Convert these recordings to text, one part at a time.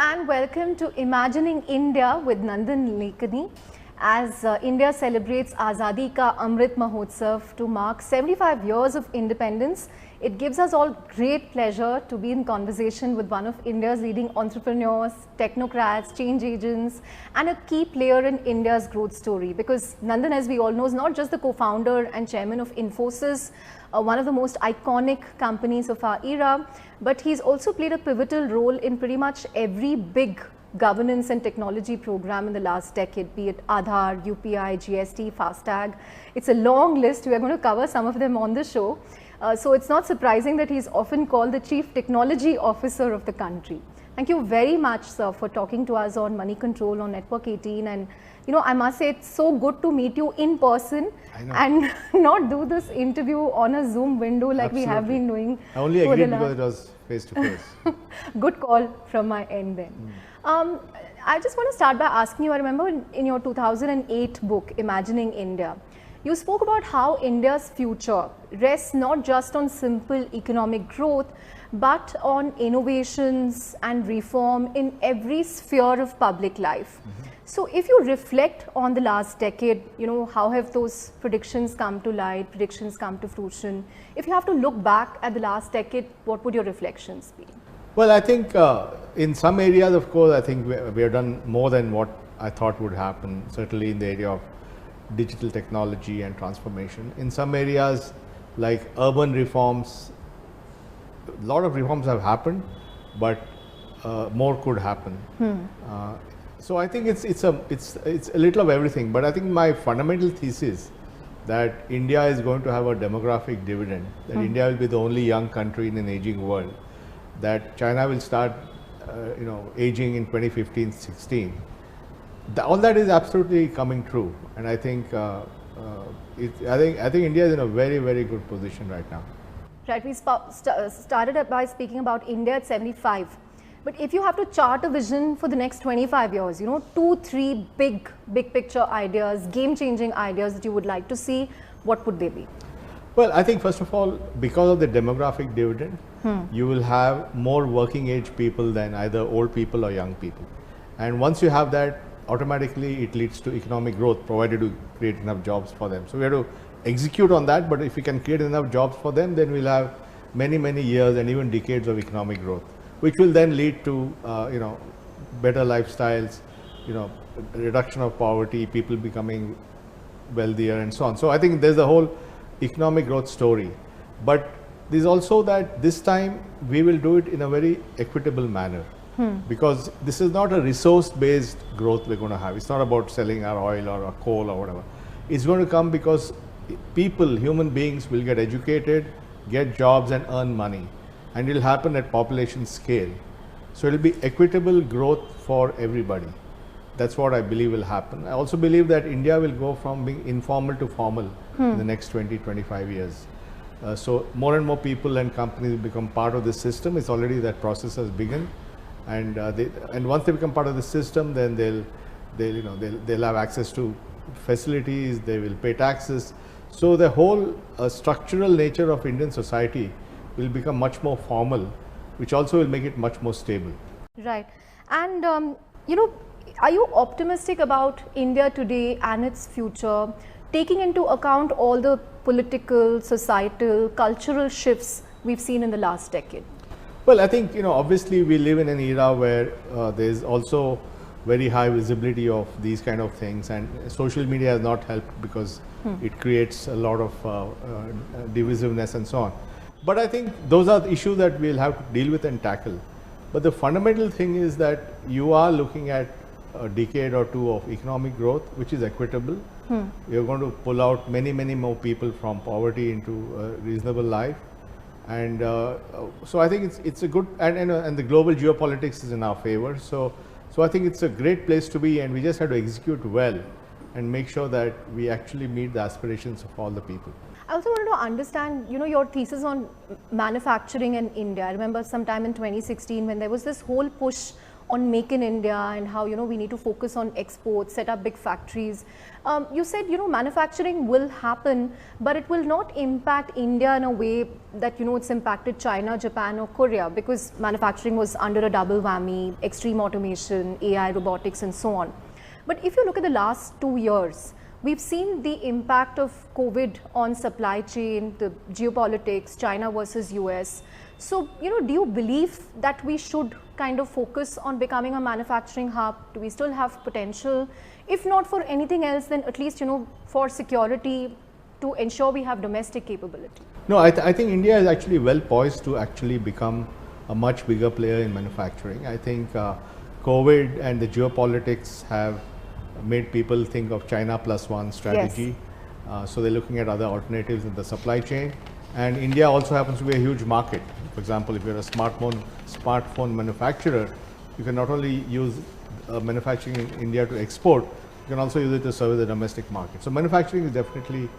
and welcome to Imagining India with Nandan Nilekani. As India celebrates Azadi Ka Amrit Mahotsav to mark 75 years of independence, it gives us all great pleasure to be in conversation with one of India's leading entrepreneurs, technocrats, change agents, and a key player in India's growth story. Because Nandan, as we all know, is not just the co-founder and chairman of Infosys, one of the most iconic companies of our era, but he's also played a pivotal role in pretty much every big governance and technology program in the last decade, be it Aadhaar, UPI, GST, FASTag. It's a long list. We are going to cover some of them on the show. So it's not surprising that he's often called the Chief Technology Officer of the country. Thank you very much, sir, for talking to us on Money Control on Network 18. And you know, I must say it's so good to meet you in person and not do this interview on a Zoom window like we have been doing. I only agreed because it was face to face. Good call from my end then. I just want to start by asking you, I remember in your 2008 book, Imagining India, you spoke about how India's future rests not just on simple economic growth, but on innovations and reform in every sphere of public life. So if you reflect on the last decade, you know, how have those predictions come to light, predictions come to fruition? If you have to look back at the last decade, what would your reflections be? Well, I think in some areas, of course, I think we have done more than what I thought would happen, certainly in the area of digital technology and transformation. In some areas, like urban reforms, a lot of reforms have happened, but more could happen. So I think it's a little of everything. But I think my fundamental thesis that India is going to have a demographic dividend, that India will be the only young country in an aging world, that China will start, aging in 2015-16. All that is absolutely coming true, and I think I think India is in a very, very good position right now. Right, we started by speaking about India at 75. But if you have to chart a vision for the next 25 years, you know, 2-3 big picture ideas, game-changing ideas that you would like to see, what would they be? Well, I think first of all, because of the demographic dividend, you will have more working age people than either old people or young people. And once you have that, automatically it leads to economic growth, provided you create enough jobs for them. So we have to execute on that, but if we can create enough jobs for them, then we'll have many, many years and even decades of economic growth, which will then lead to better lifestyles, reduction of poverty, people becoming wealthier and so on. So I think there's a whole economic growth story, but there's also that this time we will do it in a very equitable manner, because this is not a resource based growth we're going to have. It's not about selling our oil or our coal or whatever. It's going to come because people, human beings, will get educated, get jobs and earn money, and it will happen at population scale. So it will be equitable growth for everybody. That's what I believe will happen. I also believe that India will go from being informal to formal in the next 20-25 years. So more and more people and companies will become part of the system. It's already that process has begun, and once they become part of the system, then they'll have access to facilities. They will pay taxes. So the whole structural nature of Indian society will become much more formal, which also will make it much more stable. Right. And, are you optimistic about India today and its future, taking into account all the political, societal, cultural shifts we've seen in the last decade? Well, I think, obviously we live in an era where there's also very high visibility of these kind of things, and social media has not helped because it creates a lot of divisiveness and so on. But I think those are the issues that we'll have to deal with and tackle. But the fundamental thing is that you are looking at a decade or two of economic growth, which is equitable. You're going to pull out many, many more people from poverty into a reasonable life. And so I think it's a good, and the global geopolitics is in our favor. So I think it's a great place to be, and we just have to execute well and make sure that we actually meet the aspirations of all the people. I also wanted to understand, your thesis on manufacturing in India. I remember sometime in 2016 when there was this whole push on Make in India and how, we need to focus on exports, set up big factories. You said, manufacturing will happen, but it will not impact India in a way that, it's impacted China, Japan or Korea, because manufacturing was under a double whammy, extreme automation, AI, robotics and so on. But if you look at the last 2 years, we've seen the impact of COVID on supply chain, the geopolitics, China versus US. So, do you believe that we should kind of focus on becoming a manufacturing hub? Do we still have potential? If not for anything else, then at least, for security, to ensure we have domestic capability. No, I think India is actually well poised to actually become a much bigger player in manufacturing. I think COVID and the geopolitics have made people think of China plus one strategy. Yes. So they're looking at other alternatives in the supply chain. And India also happens to be a huge market. For example, if you're a smartphone manufacturer, you can not only use manufacturing in India to export, you can also use it to serve the domestic market. So manufacturing is definitely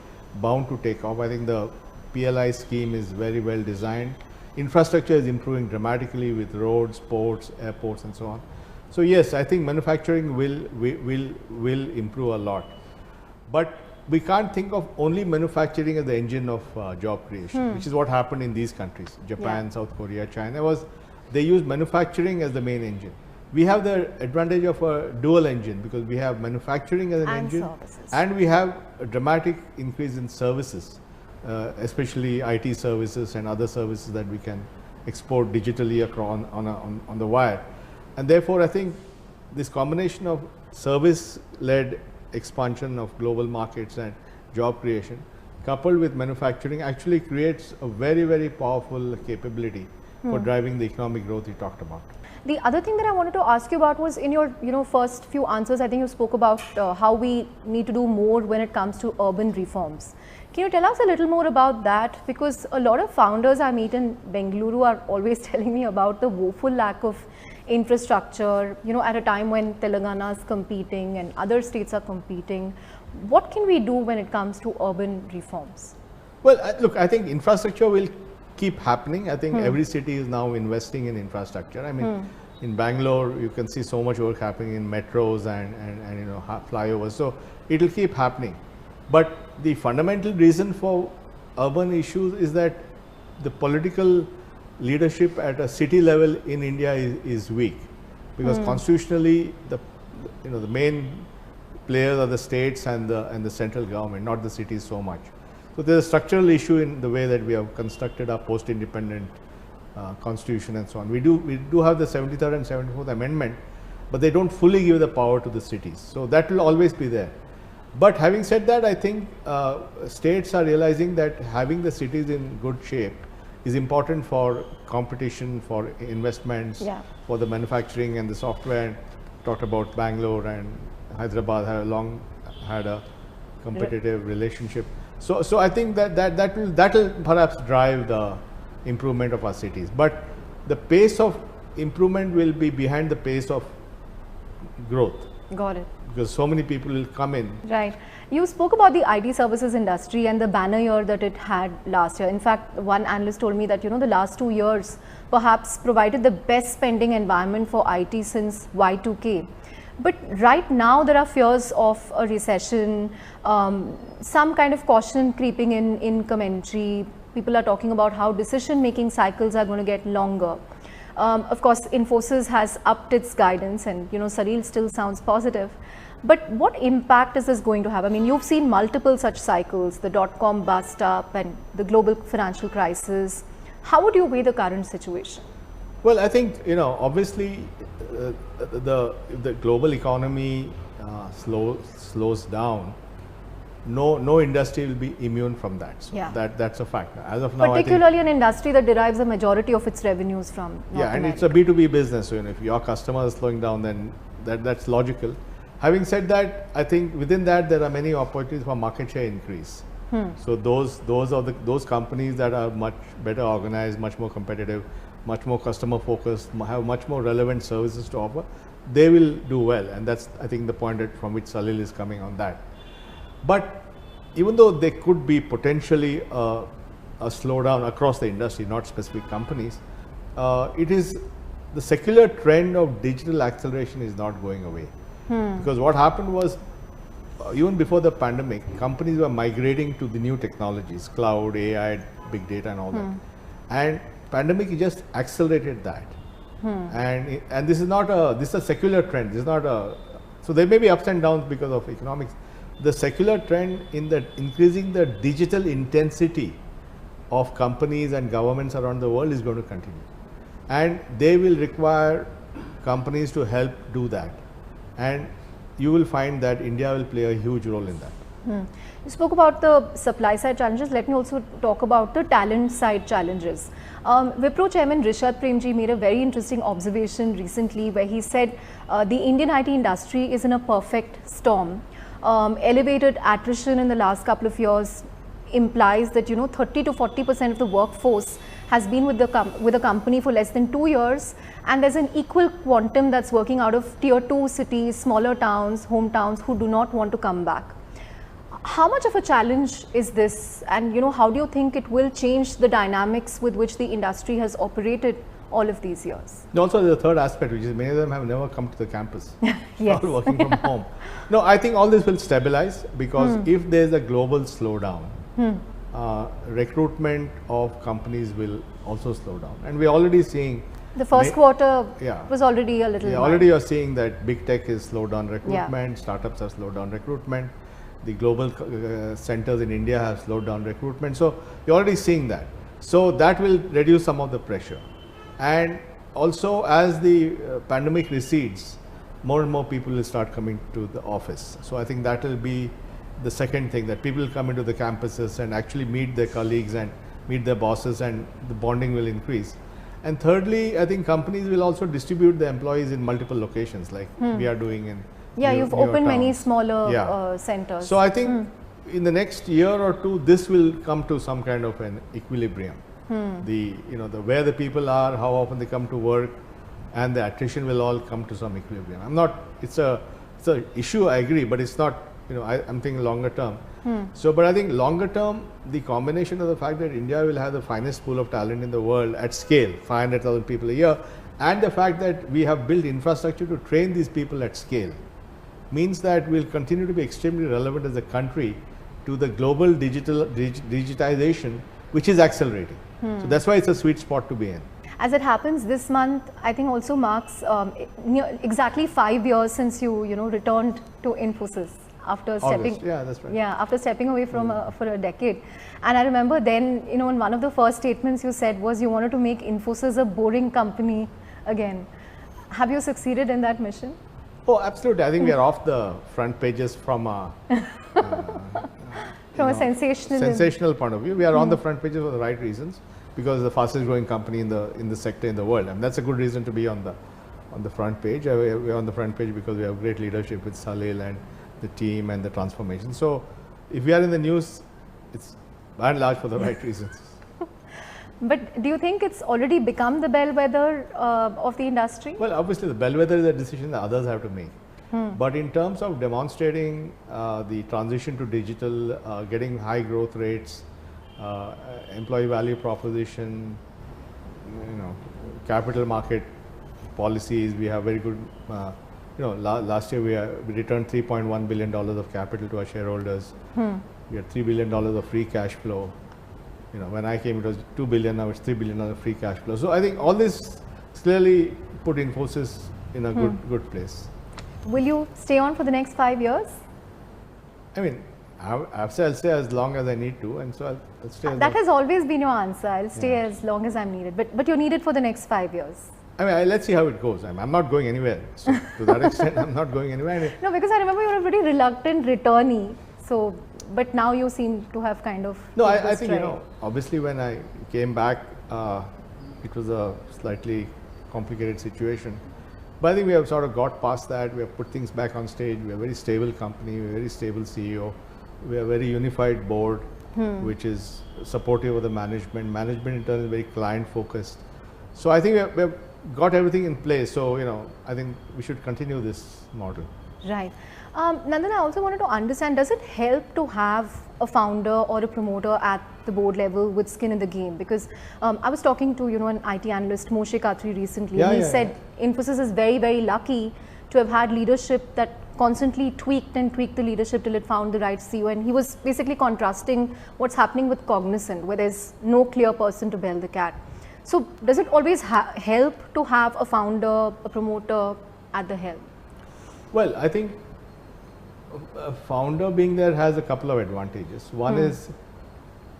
bound to take off. I think the PLI scheme is very well designed. Infrastructure is improving dramatically with roads, ports, airports and so on. So yes, I think manufacturing will improve a lot. But we can't think of only manufacturing as the engine of job creation, which is what happened in these countries, Japan, South Korea, China. They used manufacturing as the main engine. We have the advantage of a dual engine because we have manufacturing as an engine services. And we have a dramatic increase in services, especially IT services and other services that we can export digitally across on the wire. And therefore, I think this combination of service-led expansion of global markets and job creation coupled with manufacturing actually creates a very, very powerful capability for driving the economic growth you talked about. The other thing that I wanted to ask you about was in your first few answers, I think you spoke about how we need to do more when it comes to urban reforms. Can you tell us a little more about that? Because a lot of founders I meet in Bengaluru are always telling me about the woeful lack of infrastructure, at a time when Telangana is competing and other states are competing. What can we do when it comes to urban reforms? Well, look, I think infrastructure will keep happening. I think every city is now investing in infrastructure. I mean, in Bangalore, you can see so much work happening in metros and flyovers. So it will keep happening. But the fundamental reason for urban issues is that the political leadership at a city level in India is weak, because constitutionally the main players are the states and the central government, not the cities so much. So there's a structural issue in the way that we have constructed our post-independent constitution and so on. We do have the 73rd and 74th Amendment, but they don't fully give the power to the cities. So that will always be there. But having said that, I think states are realizing that having the cities in good shape is important for competition, for investments, for the manufacturing and the software. And talked about Bangalore and Hyderabad have long had a competitive relationship. So I think that will perhaps drive the improvement of our cities. But the pace of improvement will be behind the pace of growth. Got it. Because so many people will come in. Right. You spoke about the IT services industry and the banner year that it had last year. In fact, one analyst told me that, the last 2 years perhaps provided the best spending environment for IT since Y2K. But right now there are fears of a recession, some kind of caution creeping in commentary. People are talking about how decision-making cycles are going to get longer. Of course, Infosys has upped its guidance and, Salil still sounds positive. But what impact is this going to have? I mean, you've seen multiple such cycles, the dot-com bust up and the global financial crisis. How would you weigh the current situation? Well, I think, obviously the global economy slows down. No industry will be immune from that. So that's a fact. As of now, particularly an industry that derives a majority of its revenues from North America. It's a B2B business. So, if your customer is slowing down, then that's logical. Having said that, I think within that there are many opportunities for market share increase. So those companies that are much better organized, much more competitive, much more customer focused, have much more relevant services to offer, they will do well. And that's, I think, the point from which Salil is coming on that. But even though there could be potentially a slowdown across the industry, not specific companies, it is the secular trend of digital acceleration is not going away. Because what happened was, even before the pandemic, companies were migrating to the new technologies, cloud, AI, big data and all that. And pandemic just accelerated that. And this is not a, this is a secular trend. This is not a, so there may be ups and downs because of economics. The secular trend in the increasing the digital intensity of companies and governments around the world is going to continue. And they will require companies to help do that. And you will find that India will play a huge role in that. You spoke about the supply side challenges. Let me also talk about the talent side challenges. Wipro chairman Rishad Premji made a very interesting observation recently where he said the Indian IT industry is in a perfect storm. Elevated attrition in the last couple of years implies that 30 to 40% of the workforce has been with the company for less than 2 years, and there's an equal quantum that's working out of tier 2 cities, smaller towns, hometowns who do not want to come back. How much of a challenge is this, and how do you think it will change the dynamics with which the industry has operated all of these years? And also the third aspect, which is many of them have never come to the campus. Yes. All working from home. No, I think all this will stabilize, because if there's a global slowdown, recruitment of companies will also slow down. And we're already seeing the first quarter was already a little already you're seeing that big tech has slowed down recruitment, startups have slowed down recruitment, the global centers in India have slowed down recruitment. So you're already seeing that. So that will reduce some of the pressure. And also, as the pandemic recedes, more and more people will start coming to the office. So I think that will be the second thing, that people will come into the campuses and actually meet their colleagues and meet their bosses, and the bonding will increase. And thirdly, I think companies will also distribute the employees in multiple locations, like we are doing in you've opened many smaller centers. So I think in the next year or two, this will come to some kind of an equilibrium. The where the people are, how often they come to work, and the attrition will all come to some equilibrium. I'm not. It's a issue. I agree, but it's not. I'm thinking longer term. So, but I think longer term, the combination of the fact that India will have the finest pool of talent in the world at scale, 500,000 people a year, and the fact that we have built infrastructure to train these people at scale, means that we'll continue to be extremely relevant as a country to the global digitization, which is accelerating. So that's why it's a sweet spot to be in. As it happens, this month I think also marks exactly 5 years since you returned to Infosys after stepping after stepping away from for a decade. And I remember then in one of the first statements you said was you wanted to make Infosys a boring company again. Have you succeeded in that mission? Oh, absolutely. I think we are off the front pages from a from a sensational point of view. We are on the front pages for the right reasons, because the fastest growing company in the sector in the world, and that's a good reason to be on the front page. We're on the front page because we have great leadership with Salil and the team and the transformation. So if we are in the news, it's by and large for the right reasons. But do you think it's already become the bellwether of the industry? Well, obviously the bellwether is a decision that others have to make. But in terms of demonstrating the transition to digital, getting high growth rates, employee value proposition, capital market policies, we have very good. Last year we returned $3.1 billion of capital to our shareholders. We had $3 billion of free cash flow. When I came, it was $2 billion. Now it's $3 billion of free cash flow. So I think all this clearly put Infosys in a good place. Will you stay on for the next 5 years? I mean, I'll say as long as I need to, and so I'll stay. That has always been your answer. I'll stay as long as I'm needed. But you're needed for the next 5 years. I mean, let's see how it goes. I'm not going anywhere. So to that extent, I'm not going anywhere. No, because I remember you were a pretty reluctant returnee. So, but now you seem to have kind of. No, I think obviously when I came back, it was a slightly complicated situation. But I think we have sort of got past that. We have put things back on stage. We are a very stable company. We are a very stable CEO. We are a very unified board, which is supportive of the management. Management in turn is very client focused. So I think we have got everything in place. So I think we should continue this model. Right. Nandan, I also wanted to understand, does it help to have a founder or a promoter at the board level with skin in the game? Because I was talking to, an IT analyst, Moshe Katri, recently, and he said Infosys is very, very lucky to have had leadership that constantly tweaked the leadership till it found the right CEO. And he was basically contrasting what's happening with Cognizant, where there's no clear person to bell the cat. So does it always help to have a founder, a promoter at the helm? Well, I think a founder being there has a couple of advantages. One is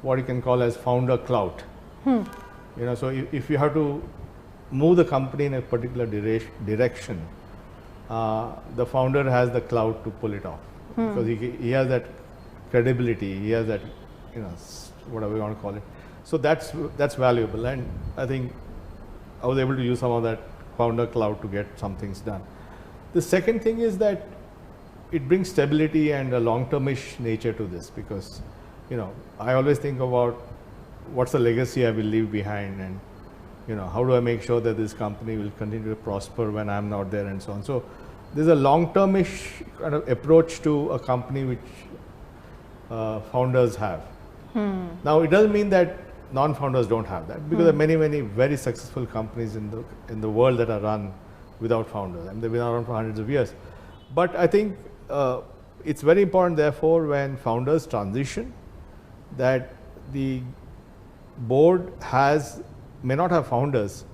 what you can call as founder clout. So if you have to move the company in a particular direction, the founder has the clout to pull it off, because he has that credibility, he has that, whatever you want to call it. So that's valuable, and I think I was able to use some of that founder clout to get some things done. The second thing is that it brings stability and a long-termish nature to this, because I always think about what's the legacy I will leave behind, and how do I make sure that this company will continue to prosper when I'm not there, and so on. So there's a long-termish kind of approach to a company which founders have. Now it doesn't mean that non-founders don't have that, because there are many, many very successful companies in the world that are run without founders, and they've been around for hundreds of years. But I think it's very important, therefore, when founders transition, that the board may not have founders,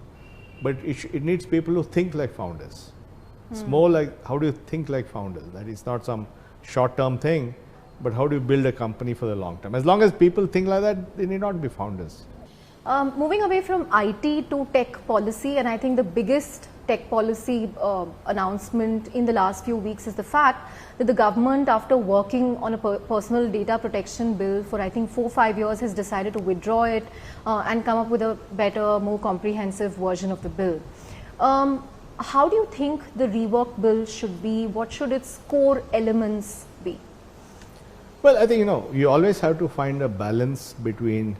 but it needs people who think like founders. It's more like, how do you think like founders? That is not some short-term thing, but how do you build a company for the long term? As long as people think like that, they need not be founders. Moving away from IT to tech policy, and I think the biggest tech policy announcement in the last few weeks is the fact that the government, after working on a personal data protection bill for I think 4 or 5 years, has decided to withdraw it and come up with a better, more comprehensive version of the bill. How do you think the reworked bill should be? What should its core elements be? Well, I think you always have to find a balance between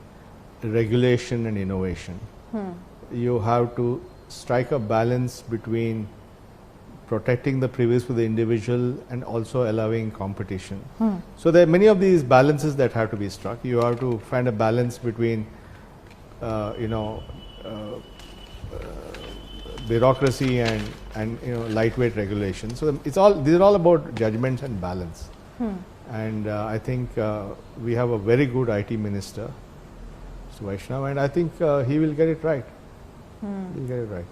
regulation and innovation. You have to strike a balance between protecting the privacy for the individual and also allowing competition. So there are many of these balances that have to be struck. You have to find a balance between bureaucracy and lightweight regulation. So these are all about judgments and balance. And I think we have a very good IT minister, Vaishnav, and I think he will get it right. He'll get it right.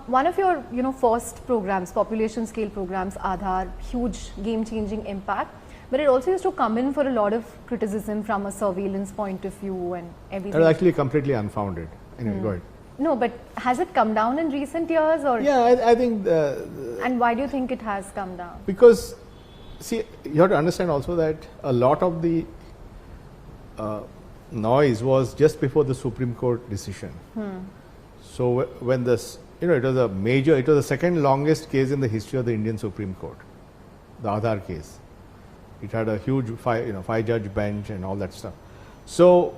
One of your first programs, population scale programs, Aadhaar, huge game-changing impact, but it also used to come in for a lot of criticism from a surveillance point of view and everything. It was actually completely unfounded. Anyway, go ahead. No, but has it come down in recent years, or? Yeah, I think. And why do you think it has come down? Because, see, you have to understand also that a lot of the noise was just before the Supreme Court decision. So when this, it was the second longest case in the history of the Indian Supreme Court, the Aadhaar case. It had a huge 5-judge bench and all that stuff. So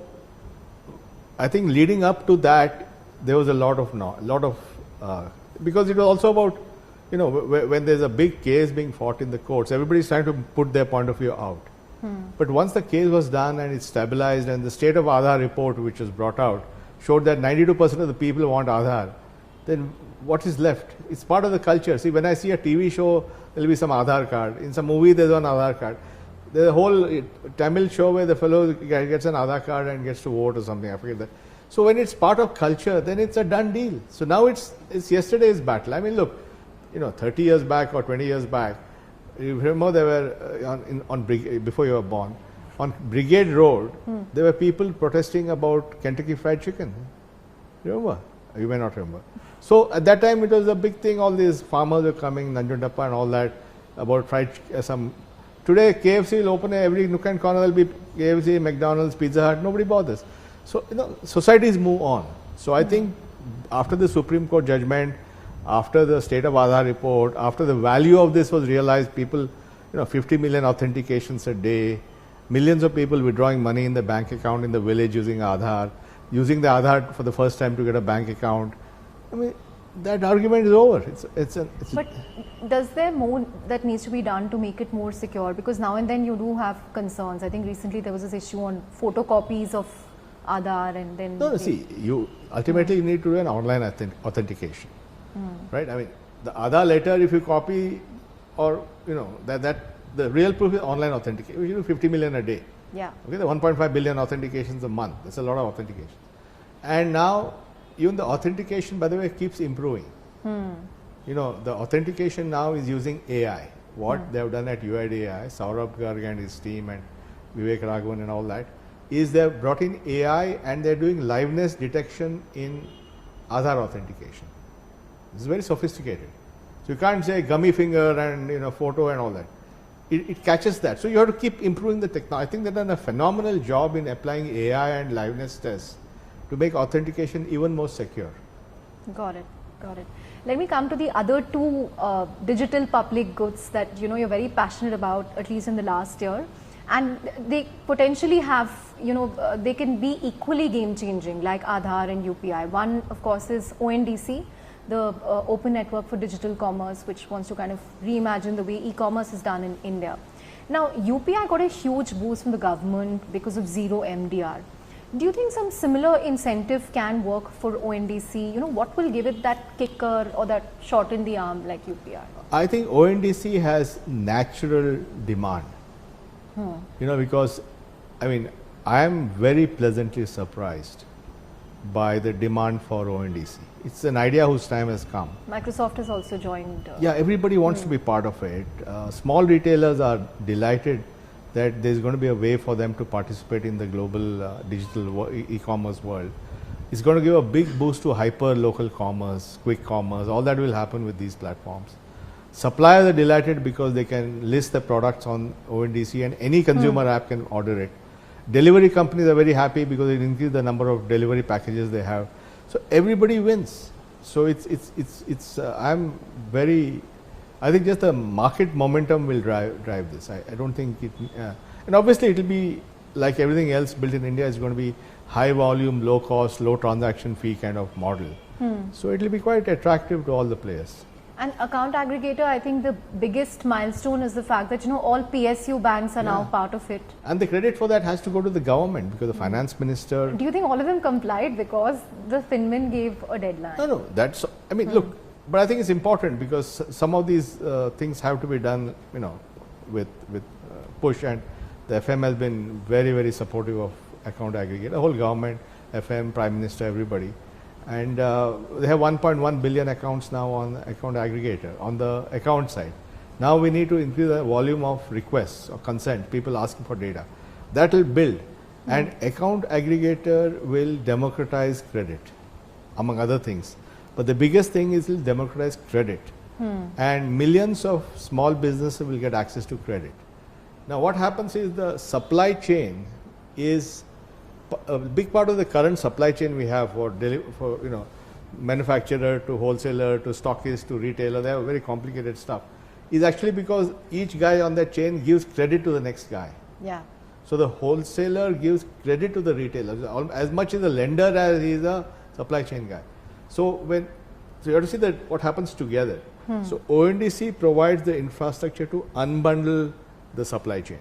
I think leading up to that, there was a lot of because it was also about, when there's a big case being fought in the courts, everybody's trying to put their point of view out. But once the case was done and it stabilized, and the state of Aadhaar report, which was brought out, showed that 92% of the people want Aadhaar, then what is left? It's part of the culture. See, when I see a TV show, there will be some Aadhaar card. In some movie, there's one Aadhaar card. There's a whole Tamil show where the fellow gets an Aadhaar card and gets to vote or something. I forget that. So when it's part of culture, then it's a done deal. So now it's yesterday's battle. I mean, look, 30 years back or 20 years back, you remember there were before you were born, on Brigade Road, there were people protesting about Kentucky Fried Chicken. Remember? You may not remember. So at that time, it was a big thing. All these farmers were coming, Nanjundappa and all that, about fried some. Today, KFC will open every nook and corner. There will be KFC, McDonald's, Pizza Hut. Nobody bothers. So societies move on. So I think after the Supreme Court judgment, after the state of Aadhaar report, after the value of this was realized, people, 50 million authentications a day, millions of people withdrawing money in the bank account in the village using Aadhaar, using the Aadhaar for the first time to get a bank account. I mean, that argument is over. But does there more that needs to be done to make it more secure? Because now and then you do have concerns. I think recently there was this issue on photocopies of Aadhaar, and then no, see, you ultimately you need to do an online authentication, right? I mean, the Aadhaar letter, if you copy, or that the real proof is online authentication. We do 50 million a day. yeah, Okay, the 1.5 billion authentications a month. That's a lot of authentication. And now, even the authentication, by the way, keeps improving. The authentication now is using AI. What they have done at UIDAI, Saurabh Garg and his team and Vivek Raghavan and all that, is they have brought in AI and they're doing liveness detection in Aadhaar authentication. This is very sophisticated. So you can't say gummy finger and photo and all that. It catches that. So you have to keep improving the technology. I think they've done a phenomenal job in applying AI and liveness tests to make authentication even more secure. got it, got it. Let me come to the other two digital public goods that you're very passionate about, at least in the last year, and they potentially have they can be equally game changing, like Aadhaar and UPI. One, of course, is ONDC, the Open Network for Digital Commerce, which wants to kind of reimagine the way e-commerce is done in India. Now, UPI got a huge boost from the government because of zero MDR. Do you think some similar incentive can work for ONDC? What will give it that kicker or that shot in the arm like UPI? I think ONDC has natural demand. Because, I mean, I am very pleasantly surprised by the demand for ONDC. It's an idea whose time has come. Microsoft has also joined. Yeah, everybody wants to be part of it. Small retailers are delighted that there's going to be a way for them to participate in the global digital e-commerce world. It's going to give a big boost to hyper local commerce, quick commerce. All that will happen with these platforms. Suppliers are delighted because they can list the products on ONDC and any consumer app can order it. Delivery companies are very happy because it increases the number of delivery packages they have. So everybody wins. So I think just the market momentum will drive this. I don't think it, and obviously it will be like everything else built in India. It's going to be high volume, low cost, low transaction fee kind of model. So it will be quite attractive to all the players. And account aggregator, I think the biggest milestone is the fact that all PSU banks are now part of it. And the credit for that has to go to the government because the finance minister. Do you think all of them complied because the FinMin gave a deadline? No, that's. I mean, look, but I think it's important because some of these things have to be done, with push, and the FM has been very, very supportive of account aggregator. The whole government, FM, Prime Minister, everybody. And they have 1.1 billion accounts now on account aggregator on the account side. Now we need to increase the volume of requests or consent, people asking for data. That will build, and account aggregator will democratize credit, among other things. But the biggest thing is it will democratize credit, and millions of small businesses will get access to credit. Now what happens is the supply chain is a big part of the current supply chain we have for manufacturer to wholesaler to stockist to retailer. They have very complicated stuff. Is actually because each guy on that chain gives credit to the next guy. Yeah. So the wholesaler gives credit to the retailer as much as a lender as he is a supply chain guy. So you have to see that what happens together. So ONDC provides the infrastructure to unbundle the supply chain.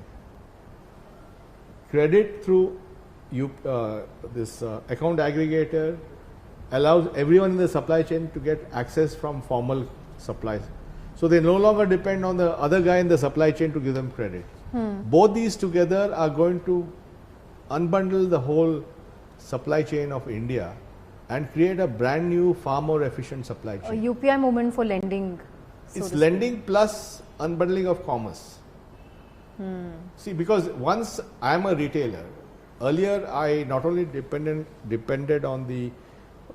Credit through this account aggregator allows everyone in the supply chain to get access from formal supplies. So they no longer depend on the other guy in the supply chain to give them credit. Both these together are going to unbundle the whole supply chain of India and create a brand new, far more efficient supply chain. A UPI movement for lending. It's lending plus unbundling of commerce. See, because once I am a retailer, earlier I not only depended on the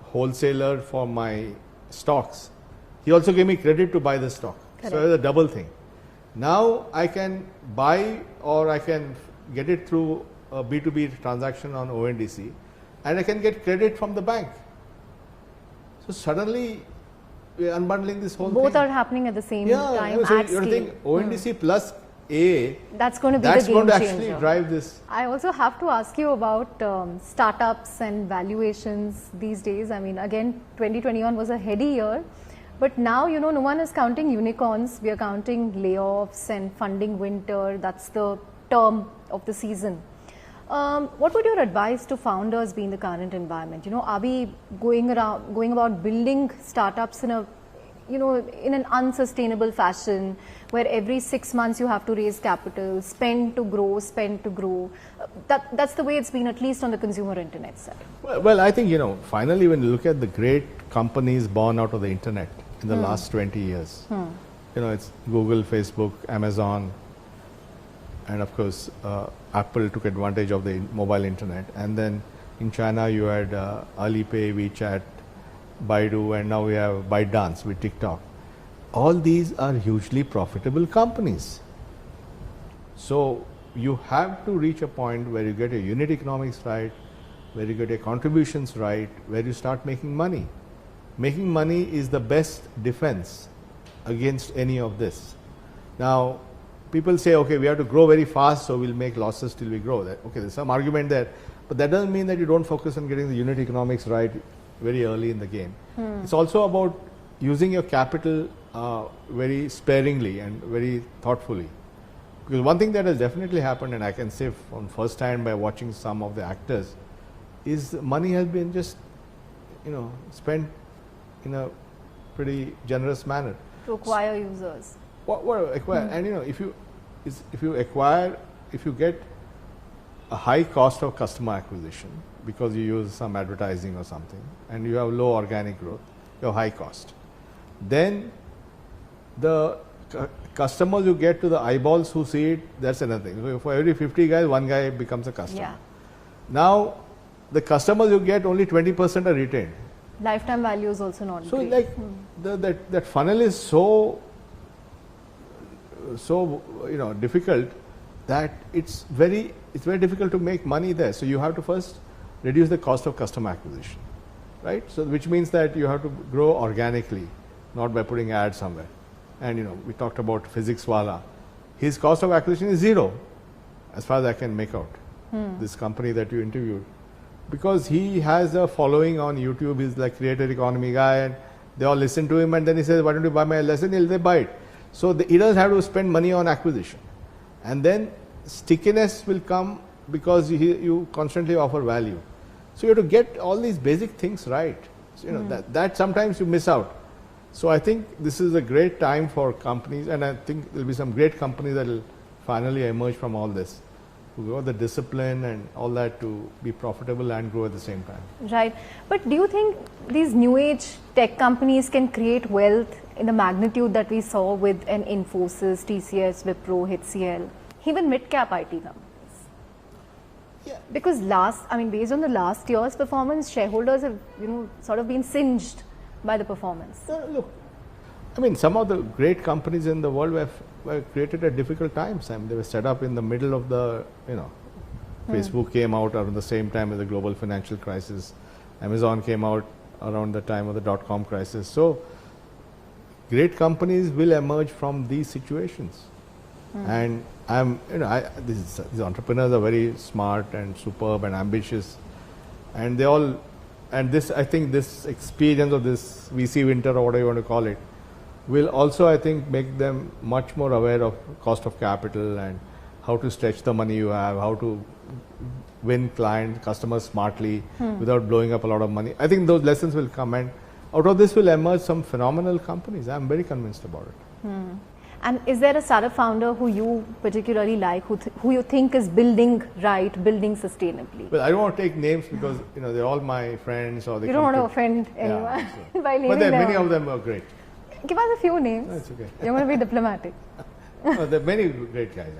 wholesaler for my stocks, he also gave me credit to buy the stock. Correct. So it was a double thing. Now I can buy or I can get it through a B2B transaction on ONDC and I can get credit from the bank. So suddenly we are unbundling this whole thing. Both are happening at the same time so at you scale. think ONDC plus That's going to be that's the game going to changer. actually drive this. I also have to ask you about startups and valuations these days. I mean, again, 2021 was a heady year, but now, you know, no one is counting unicorns. We are counting layoffs and funding winter. That's the term of the season. What would your advice to founders be in the current environment? You know, are we going about building startups in a, you know, in an unsustainable fashion, where every 6 months you have to raise capital, spend to grow? That's the way it's been, at least on the consumer internet side. Well, I think, you know, finally, when you look at the great companies born out of the internet in the last 20 years, you know, it's Google, Facebook, Amazon, and of course, Apple took advantage of the mobile internet. And then in China, you had Alipay, WeChat, Baidu, and now we have ByteDance with TikTok. All these are hugely profitable companies. So you have to reach a point where you get your unit economics right, where you get your contributions right, where you start making money. Making money is the best defense against any of this. Now, people say, okay, we have to grow very fast, so we'll make losses till we grow. Okay, there's some argument there, but that doesn't mean that you don't focus on getting the unit economics right very early in the game. It's also about using your capital very sparingly and very thoughtfully. Because one thing that has definitely happened, and I can say from first hand by watching some of the actors, is money has been just, you know, spent in a pretty generous manner. To acquire users. What acquire? And you know, if you get a high cost of customer acquisition because you use some advertising or something, and you have low organic growth, you have high cost, then the customers you get to the eyeballs who see it, that's another thing. So for every 50 guys, one guy becomes a customer. Yeah. Now, the customers you get, only 20% are retained. Lifetime value is also not So great. like that funnel is so you know, difficult that it's very difficult to make money there. So you have to first reduce the cost of customer acquisition, right? So which means that you have to grow organically, not by putting ads somewhere. And you know, we talked about PhysicsWallah. His cost of acquisition is zero, as far as I can make out. This company that you interviewed, because he has a following on YouTube. He's like creator economy guy, and they all listen to him. And then he says, "Why don't you buy my lesson?" They buy it. So he doesn't have to spend money on acquisition, and then stickiness will come because you constantly offer value. So you have to get all these basic things right. So, you know, that sometimes you miss out. So I think this is a great time for companies, and I think there will be some great companies that will finally emerge from all this, who got the discipline and all that to be profitable and grow at the same time. Right. But do you think these new age tech companies can create wealth in the magnitude that we saw with an Infosys, TCS, Wipro, HCL, even mid-cap IT companies? Yeah. Because based on the last year's performance, shareholders have, you know, sort of been singed by the performance. Look, I mean, some of the great companies in the world were created at difficult times. I mean, they were set up in the middle of the, you know, Facebook came out around the same time as the global financial crisis. Amazon came out around the time of the dot-com crisis. So, great companies will emerge from these situations. And these entrepreneurs are very smart and superb and ambitious, and I think this experience of this VC winter or whatever you want to call it will also, I think, make them much more aware of cost of capital and how to stretch the money you have, how to win customers smartly without blowing up a lot of money. I think those lessons will come, and out of this will emerge some phenomenal companies. I'm very convinced about it. And is there a startup founder who you particularly like, who you think is building right, building sustainably? Well, I don't want to take names because, you know, they're all my friends, or they You don't want to offend anyone by naming but them. many of them are great. Give us a few names. That's okay. You're going to be diplomatic. No, there are many great guys.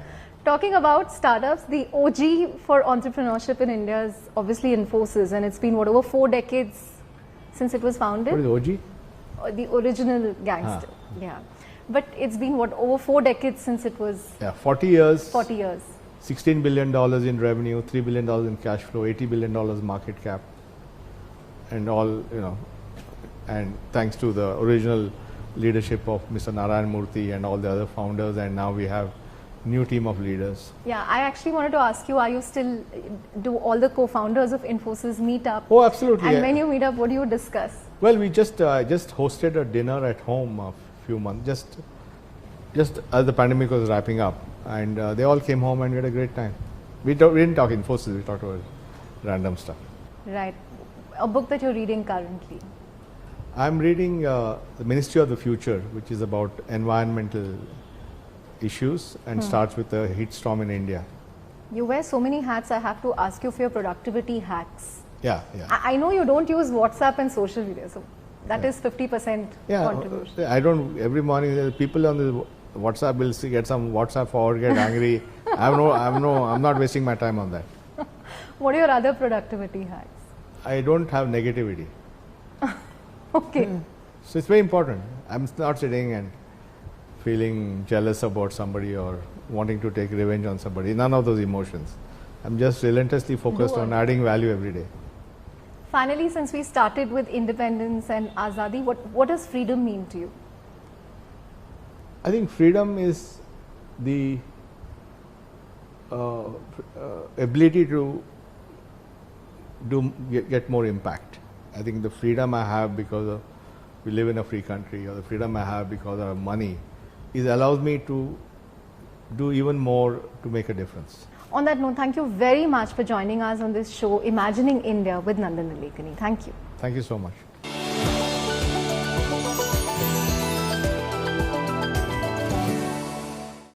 Talking about startups, the OG for entrepreneurship in India is obviously Infosys, and it's been over 4 decades since it was founded. What is OG? The original gangster. Yeah. But it's been over 4 decades since it was. Yeah, 40 years. 40 years. $16 billion in revenue, $3 billion in cash flow, $80 billion market cap, and all, you know, and thanks to the original leadership of Mr. Narayan Murthy and all the other founders, and now we have new team of leaders. Yeah, I actually wanted to ask you, are you still, do all the co-founders of Infosys meet up? Oh, absolutely. And when you meet up, what do you discuss? Well, we just hosted a dinner at home a few months, just as the pandemic was wrapping up, and they all came home and we had a great time. We didn't talk Infosys, we talked about random stuff. Right. A book that you're reading currently? I'm reading The Ministry of the Future, which is about environmental issues and starts with a heat storm in India. You wear so many hats, I have to ask you for your productivity hacks. Yeah. I know you don't use WhatsApp and social media, so that is 50% contribution. I don't, every morning people on the WhatsApp will get some WhatsApp forward, get angry. I'm not wasting my time on that. What are your other productivity hacks? I don't have negativity. Okay. So it's very important. I'm not sitting and feeling jealous about somebody or wanting to take revenge on somebody. None of those emotions. I'm just relentlessly focused on adding value every day. Finally, since we started with independence and Azadi, what does freedom mean to you? I think freedom is the ability to get more impact. I think the freedom I have because we live in a free country, or the freedom I have because of money, allows me to do even more to make a difference. On that note, thank you very much for joining us on this show, Imagining India with Nandan Nilekani. Thank you. Thank you so much.